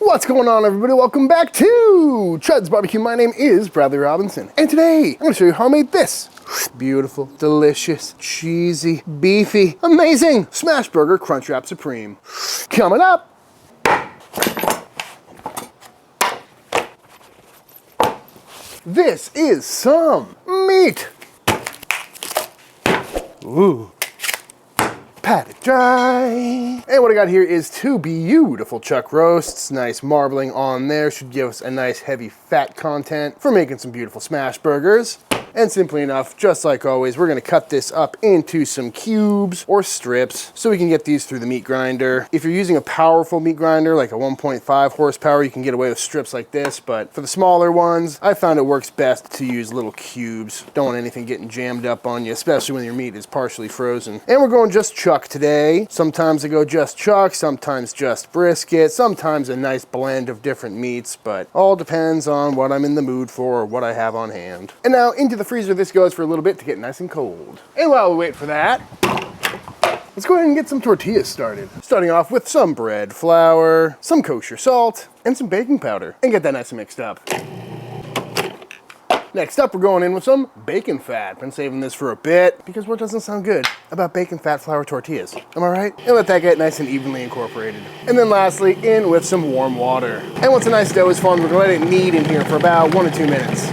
What's going on, everybody? Welcome back to Chuds BBQ. My name is Bradley Robinson, and today I'm going to show you how I made this beautiful, delicious, cheesy, beefy, amazing Smashburger Crunchwrap Supreme. Coming up. This is some meat. Ooh. Pat it dry. And what I got here is two beautiful chuck roasts. Nice marbling on there. Should give us a nice heavy fat content for making some beautiful smash burgers. And simply enough, just like always, we're gonna cut this up into some cubes or strips so we can get these through the meat grinder. If you're using a powerful meat grinder, like a 1.5 horsepower, you can get away with strips like this, but for the smaller ones, I found it works best to use little cubes. Don't want anything getting jammed up on you, especially when your meat is partially frozen. And we're going just chuck today. Sometimes I go just chuck, sometimes just brisket, sometimes a nice blend of different meats, but all depends on what I'm in the mood for or what I have on hand. And now into the freezer this goes for a little bit to get nice and cold. And while we wait for that, let's go ahead and get some tortillas started. Starting off with some bread flour, some kosher salt, and some baking powder, and get that nice and mixed up. Next up, we're going in with some bacon fat. Been saving this for a bit because what doesn't sound good about bacon fat flour tortillas? Am I right? And let that get nice and evenly incorporated. And then lastly, in with some warm water. And once a nice dough is formed, we're gonna let it knead in here for about 1 to 2 minutes.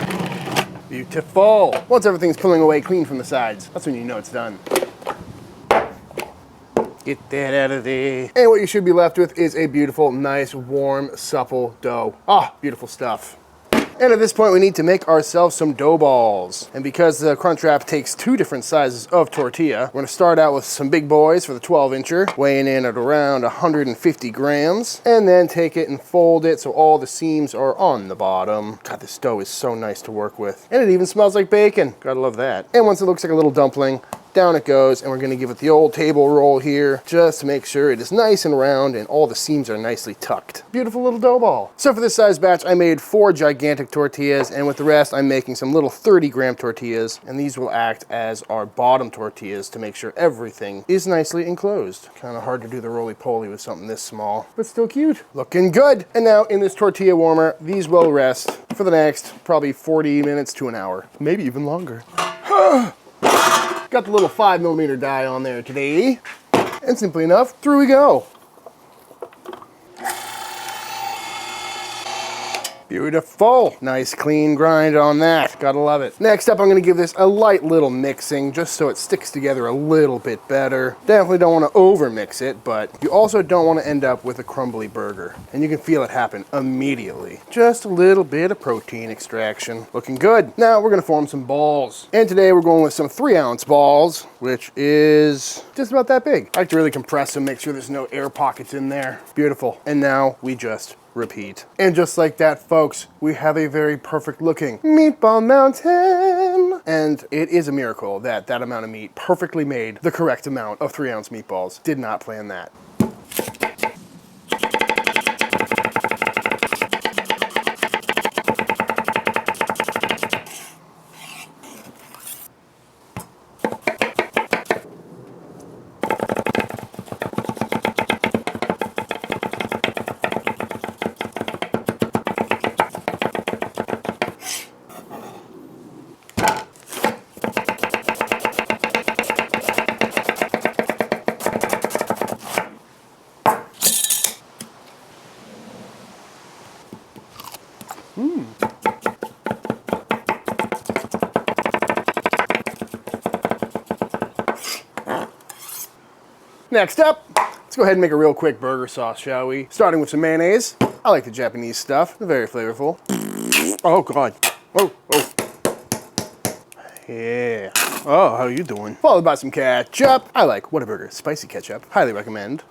Beautiful. Once everything's pulling away clean from the sides, that's when you know it's done. Get that out of there. And what you should be left with is a beautiful, nice, warm, supple dough. Ah, beautiful stuff. And at this point, we need to make ourselves some dough balls. And because the Crunchwrap takes 2 different sizes of tortilla, we're gonna start out with some big boys for the 12-incher, weighing in at around 150 grams, and then take it and fold it so all the seams are on the bottom. God, this dough is so nice to work with. And it even smells like bacon. Gotta love that. And once it looks like a little dumpling, down it goes, and we're gonna give it the old table roll here, just to make sure it is nice and round and all the seams are nicely tucked. Beautiful little dough ball. So for this size batch, I made 4 gigantic tortillas, and with the rest, I'm making some little 30-gram tortillas, and these will act as our bottom tortillas to make sure everything is nicely enclosed. Kind of hard to do the roly-poly with something this small, but still cute. Looking good. And now in this tortilla warmer, these will rest for the next probably 40 minutes to an hour, maybe even longer. Got the little 5mm die on there today. And simply enough, through we go. Beautiful. Nice clean grind on that. Gotta love it. Next up, I'm gonna give this a light little mixing just so it sticks together a little bit better. Definitely don't wanna over mix it, but you also don't wanna end up with a crumbly burger. And you can feel it happen immediately. Just a little bit of protein extraction. Looking good. Now we're gonna form some balls. And today we're going with some 3-ounce balls, which is just about that big. I like to really compress them, make sure there's no air pockets in there. Beautiful. And now we just repeat. And just like that, folks, we have a very perfect looking meatball mountain. And it is a miracle that that amount of meat perfectly made the correct amount of 3-ounce meatballs. Did not plan that. Next up, let's go ahead and make a real quick burger sauce, shall we? Starting with some mayonnaise. I like the Japanese stuff, they're very flavorful. Oh God, oh. Yeah, oh, how you doing? Followed by some ketchup. I like Whataburger spicy ketchup, highly recommend.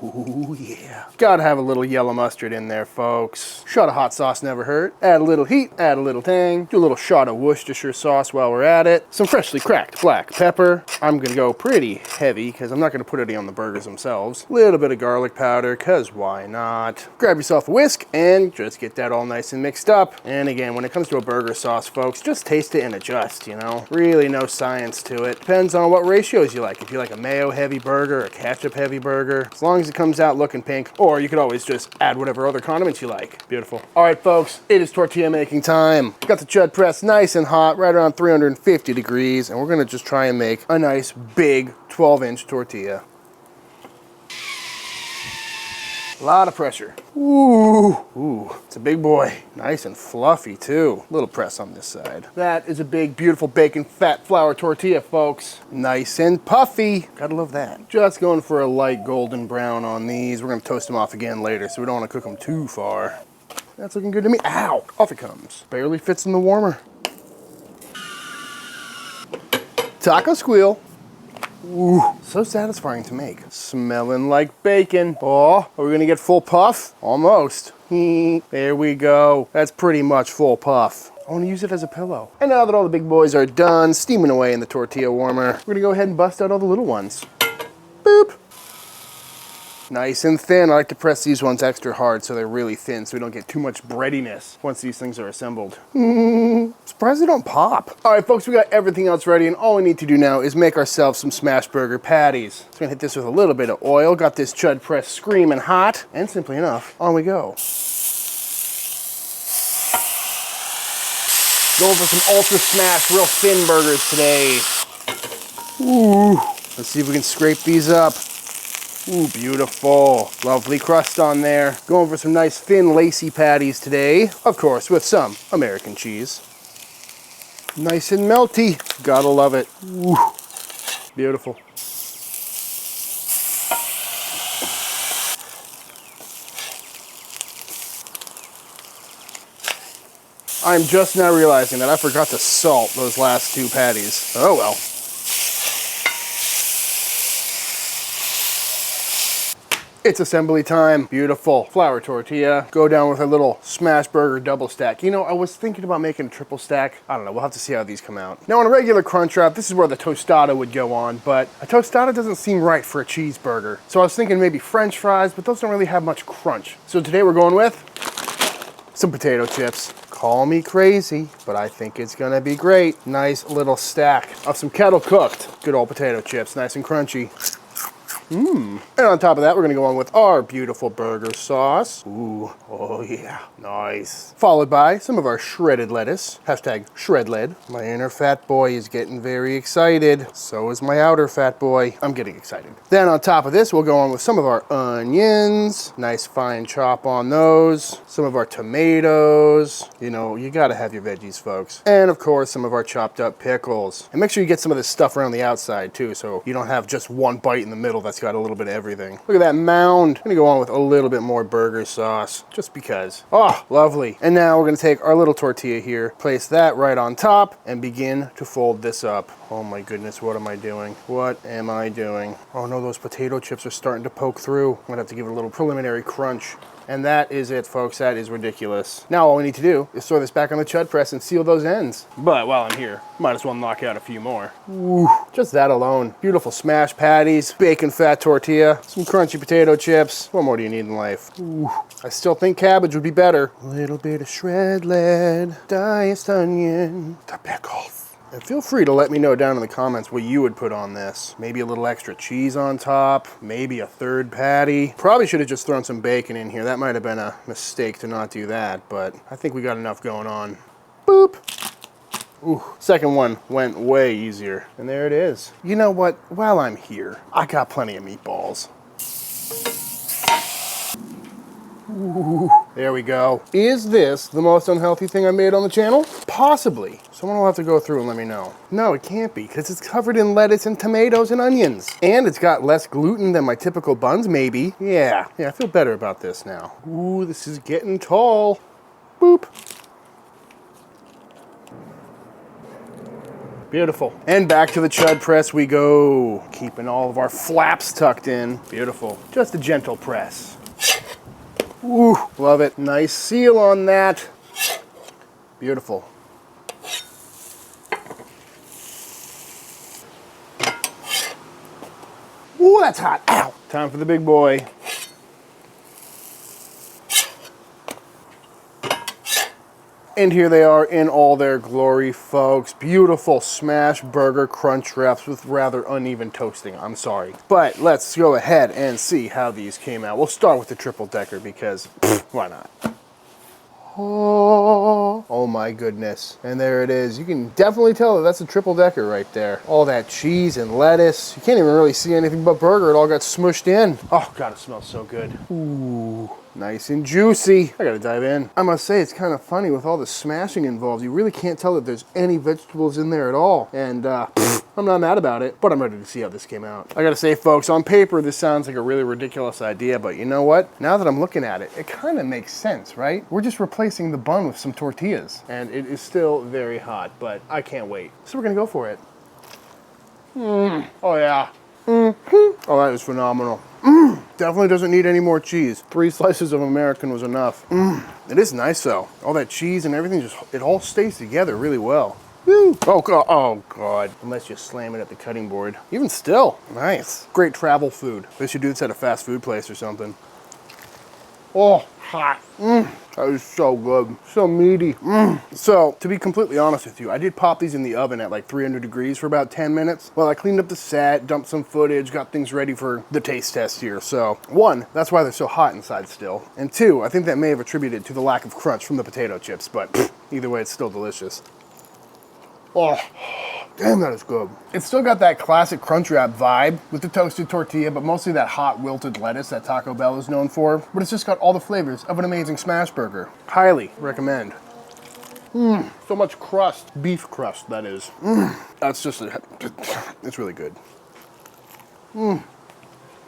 Ooh, yeah. Gotta have a little yellow mustard in there, folks. Shot of hot sauce never hurt. Add a little heat, add a little tang. Do a little shot of Worcestershire sauce while we're at it. Some freshly cracked black pepper. I'm gonna go pretty heavy because I'm not gonna put any on the burgers themselves. Little bit of garlic powder, cause why not? Grab yourself a whisk and just get that all nice and mixed up. And again, when it comes to a burger sauce, folks, just taste it and adjust, you know? Really no science to it. Depends on what ratios you like. If you like a mayo heavy burger, a ketchup heavy burger, as long as as it comes out looking pink, or you could always just add whatever other condiments you like. Beautiful. All right, folks, it is tortilla making time. Got the Chud press nice and hot, right around 350 degrees, and we're gonna just try and make a nice big 12-inch tortilla. A lot of pressure. Ooh, it's a big boy. Nice and fluffy too. Little press on this side. That is a big, beautiful bacon fat flour tortilla, folks. Nice and puffy. Gotta love that. Just going for a light golden brown on these. We're gonna toast them off again later, so we don't wanna cook them too far. That's looking good to me. Ow, off it comes. Barely fits in the warmer. Taco squeal. Ooh, so satisfying to make. Smelling like bacon. Oh, are we gonna get full puff? Almost. There we go. That's pretty much full puff. I wanna use it as a pillow. And now that all the big boys are done, steaming away in the tortilla warmer, we're gonna go ahead and bust out all the little ones. Boop. Nice and thin. I like to press these ones extra hard so they're really thin so we don't get too much breadiness once these things are assembled. Surprised they don't pop. All right, folks, we got everything else ready, and all we need to do now is make ourselves some Smashburger patties. So we're gonna hit this with a little bit of oil. Got this Chud press screaming hot, and simply enough, on we go. Going for some ultra smash, real thin burgers today. Ooh, let's see if we can scrape these up. Ooh, beautiful. Lovely crust on there. Going for some nice thin lacy patties today. Of course, with some American cheese. Nice and melty. Gotta love it. Ooh, beautiful. I'm just now realizing that I forgot to salt those last two patties. Oh well. It's assembly time. Beautiful. Flour tortilla. Go down with a little Smashburger double stack. You know, I was thinking about making a triple stack. I don't know. We'll have to see how these come out. Now, on a regular Crunchwrap, this is where the tostada would go on, but a tostada doesn't seem right for a cheeseburger. So I was thinking maybe French fries, but those don't really have much crunch. So today we're going with some potato chips. Call me crazy, but I think it's gonna be great. Nice little stack of some Kettle cooked good old potato chips. Nice and crunchy. And on top of that, we're gonna go on with our beautiful burger sauce. Ooh, oh yeah, nice. Followed by some of our shredded lettuce. Hashtag shredled. My inner fat boy is getting very excited. So is my outer fat boy. I'm getting excited. Then on top of this, we'll go on with some of our onions. Nice fine chop on those. Some of our tomatoes. You know, you gotta have your veggies, folks. And of course, some of our chopped up pickles. And make sure you get some of this stuff around the outside too, so you don't have just one bite in the middle that's got a little bit of everything. Look at that mound. I'm gonna go on with a little bit more burger sauce, just because. Oh, lovely. And now we're gonna take our little tortilla here, place that right on top, and begin to fold this up. Oh my goodness, what am I doing? What am I doing? Oh no, those potato chips are starting to poke through. I'm gonna have to give it a little preliminary crunch. And that is it, folks. That is ridiculous. Now all we need to do is throw this back on the Chud press and seal those ends. But while I'm here, might as well knock out a few more. Ooh, just that alone. Beautiful smash patties, bacon fat tortilla, some crunchy potato chips. What more do you need in life? Ooh, I still think cabbage would be better. A little bit of shred lead, diced onion, the pickles. And feel free to let me know down in the comments what you would put on this. Maybe a little extra cheese on top, maybe a third patty. Probably should have just thrown some bacon in here. That might have been a mistake to not do that, but I think we got enough going on. Boop. Ooh, second one went way easier. And there it is. You know what? While I'm here, I got plenty of meatballs. Ooh, there we go. Is this the most unhealthy thing I made on the channel? Possibly. Someone will have to go through and let me know. No, it can't be, because it's covered in lettuce and tomatoes and onions. And it's got less gluten than my typical buns, maybe. Yeah, I feel better about this now. Ooh, this is getting tall. Boop. Beautiful. And back to the Chud press we go. Keeping all of our flaps tucked in. Beautiful. Just a gentle press. Ooh, love it. Nice seal on that. Beautiful. Ooh, that's hot. Ow. Time for the big boy. And here they are in all their glory, folks. Beautiful Smashburger crunch wraps with rather uneven toasting. I'm sorry. But let's go ahead and see how these came out. We'll start with the triple decker because why not? Oh my goodness. And there it is. You can definitely tell that that's a triple decker right there. All that cheese and lettuce. You can't even really see anything but burger. It all got smushed in. Oh God, it smells so good. Ooh. Nice and juicy. I gotta dive in. I must say, it's kind of funny with all the smashing involved. You really can't tell that there's any vegetables in there at all. And I'm not mad about it, but I'm ready to see how this came out. I gotta say, folks, on paper, this sounds like a really ridiculous idea, but you know what? Now that I'm looking at it, it kind of makes sense, right? We're just replacing the bun with some tortillas, and it is still very hot, but I can't wait. So we're gonna go for it. Oh yeah. Oh, that is phenomenal. Definitely doesn't need any more cheese. 3 slices of American was enough. It is nice though. All that cheese and everything, it all stays together really well. Woo. Oh God, oh God. Unless you slam it at the cutting board. Even still, nice. Great travel food. They should do this at a fast food place or something. Oh, hot. That is so good. So meaty. So, to be completely honest with you, I did pop these in the oven at like 300 degrees for about 10 minutes. Well, I cleaned up the set, dumped some footage, got things ready for the taste test here. So, 1, that's why they're so hot inside still. And 2, I think that may have attributed to the lack of crunch from the potato chips, but either way, it's still delicious. Oh, damn, that is good. It's still got that classic Crunchwrap vibe with the toasted tortilla, but mostly that hot wilted lettuce that Taco Bell is known for. But it's just got all the flavors of an amazing Smashburger. Highly recommend. So much crust, beef crust, that is. That's just, it's really good. Oh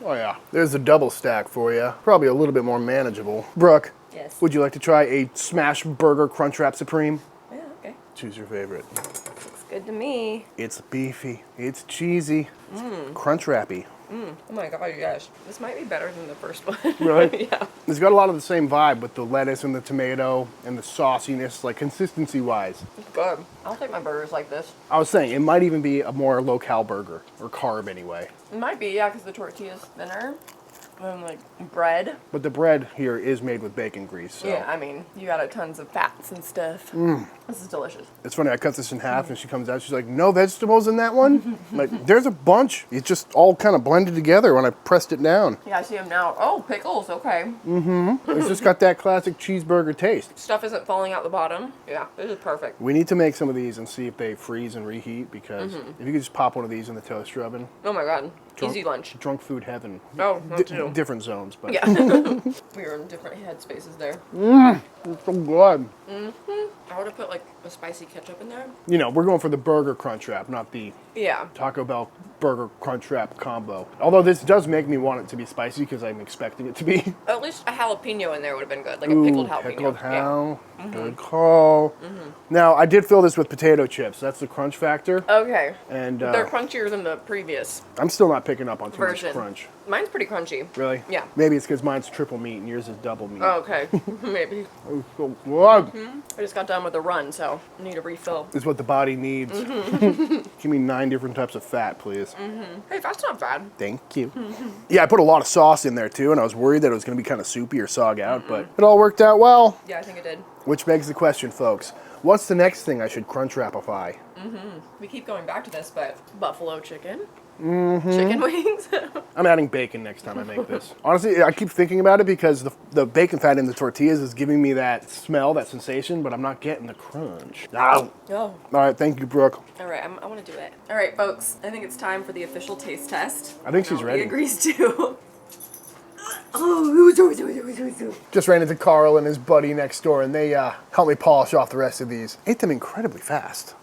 yeah, there's a double stack for you. Probably a little bit more manageable. Brooke, yes. Would you like to try a Smashburger Crunchwrap Supreme? Yeah, okay. Choose your favorite. Looks good to me. It's beefy, it's cheesy, it's crunch wrappy. Oh my God, you guys. This might be better than the first one. Right? Yeah. It's got a lot of the same vibe with the lettuce and the tomato and the sauciness, like consistency-wise. It's good. I'll take my burgers like this. I was saying, it might even be a more low-cal burger, or carb anyway. It might be, yeah, because the tortilla's thinner. And like bread. But the bread here is made with bacon grease, so. Yeah, I mean, you got tons of fats and stuff. This is delicious. It's funny, I cut this in half and she comes out, she's like, no vegetables in that one? Like, there's a bunch. It's just all kind of blended together when I pressed it down. Yeah, I see them now. Oh, pickles, okay. It's just got that classic cheeseburger taste. Stuff isn't falling out the bottom. Yeah, this is perfect. We need to make some of these and see if they freeze and reheat, because if you could just pop one of these in the toaster oven. Oh my God. Easy lunch. Drunk food heaven. Oh, that too. Different zones, but. Yeah. We were in different headspaces there. It's so good. I would have put like a spicy ketchup in there. You know, we're going for the burger crunch wrap, not the Yeah. Taco Bell burger crunch wrap combo. Although this does make me want it to be spicy because I'm expecting it to be. At least a jalapeno in there would have been good, like a pickled jalapeno. Pickled jal. Good call. Now, I did fill this with potato chips. That's the crunch factor. Okay. And They're crunchier than the previous I'm still not picking up on too version. much crunch. Mine's pretty crunchy. Really? Yeah. Maybe it's because mine's triple meat and yours is double meat. Oh, okay. Maybe. Oh, so good. I just got done with a run, so I need a refill. Is what the body needs. Give me 9 different types of fat, please. Hey, that's not bad. Thank you. Yeah, I put a lot of sauce in there too, and I was worried that it was going to be kind of soupy or sog out, but it all worked out well. Yeah, I think it did. Which begs the question, folks. What's the next thing I should crunch wrapify? We keep going back to this, but buffalo chicken? Chicken wings? I'm adding bacon next time I make this. Honestly, I keep thinking about it because the bacon fat in the tortillas is giving me that smell, that sensation, but I'm not getting the crunch. No. Oh. All right, thank you, Brooke. All right, I want to do it. All right, folks, I think it's time for the official taste test. I think she's ready. He agrees to. Just ran into Carl and his buddy next door, and they helped me polish off the rest of these. Ate them incredibly fast.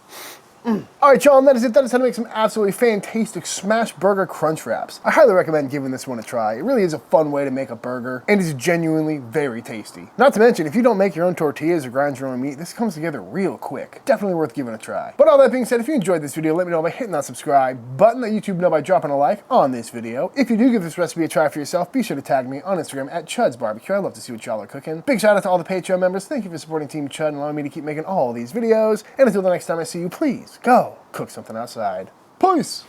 All right, y'all, and that is it. That is how to make some absolutely fantastic Smashburger crunch wraps. I highly recommend giving this one a try. It really is a fun way to make a burger, and is genuinely very tasty. Not to mention, if you don't make your own tortillas or grind your own meat, this comes together real quick. Definitely worth giving a try. But all that being said, if you enjoyed this video, let me know by hitting that subscribe button. Let YouTube know by dropping a like on this video. If you do give this recipe a try for yourself, be sure to tag me on Instagram at Chuds BBQ. I'd love to see what y'all are cooking. Big shout out to all the Patreon members. Thank you for supporting Team Chud and allowing me to keep making all these videos. And until the next time I see you, please go cook something outside. Peace!